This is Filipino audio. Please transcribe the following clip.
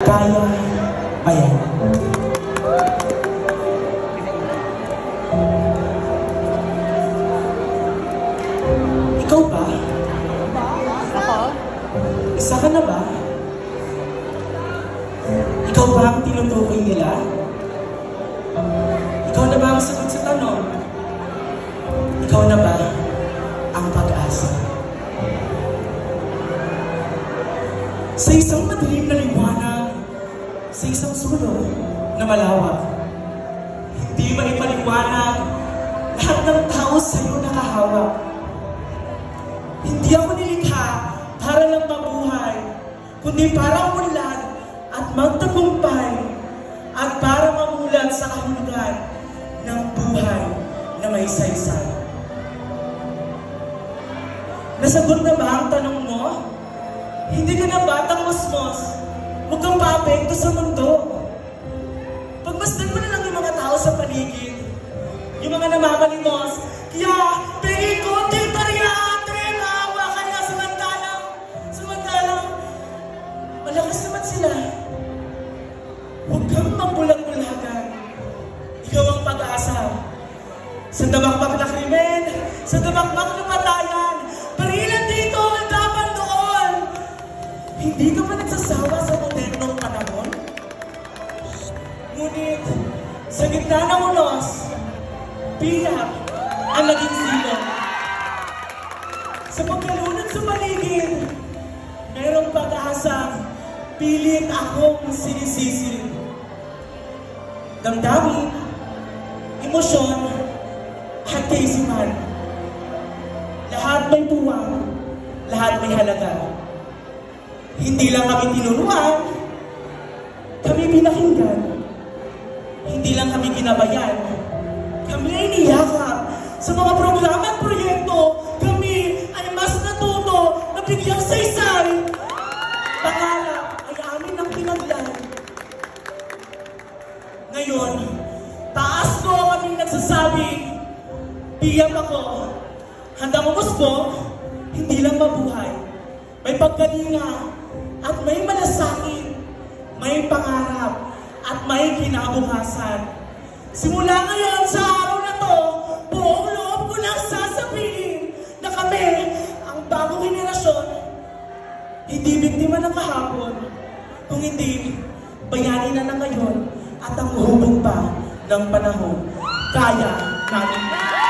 Kaya ba yan? Ikaw ba? Isa ka na ba? Ikaw ba ang tinutukoy nila? Ikaw na ba ang sagot sa tanong? Ikaw na ba ang pag-asa? Sa isang madilim na liwanag, sa isang sulok na malawak, hindi maipaliwanag lahat ng tao sa iyo nakahawak. Hindi ako nilikha para lang mabuhay, kundi para umunlad at magtagumpay, at para mamulat sa kahulugan ng buhay na may saysay. Nasagot na ba ang tanong mo? Hindi ka na batang mosmos. Huwag kang paapekto sa mundo. Pagmasdan mo na lang yung mga tao sa paligid, yung mga namamalimos. Kaya, tingin ko, tiltaryate, maawa ka na samantalang, malakas naman sila. Huwag kang mabulag-bulagan. Ikaw ang pag-asa. Sa dabakbak na krimen, sa dabakbak na patayan, parilan dito, laban doon. Hindi ka ba nagsasawa sa modernong panahon? Ngunit, sa gitna ng unos, biyak ang naging silong. Sa pagkalunod sa paligid, mayroong pag-asa, pilit akong sinisisi. Damdamin, emosyon, at kaisipan. Lahat may puwang, lahat may halaga. Hindi lang kami tinuruan, kami pinakinggan. Hindi lang kami ginabayan, kami ay niyakap. Sa mga programa at proyekto, kami ay mas natuto na bigyang saysay. Pangarap ay amin ang pinaglan. Ngayon, taas ko kaming nagsasabi, biyag ako, handang umusbong, hindi lang mabuhay. May pagkalinga at may malasakit, may pangarap at may kinabukasan. Simula ngayon sa araw na to, buong loob ko nang sasabihin na kami, ang bagong henerasyon, hindi biktima ng kahapon, kung hindi, bayani na ng ngayon at ang hubog pa ng panahon. Kaya natin.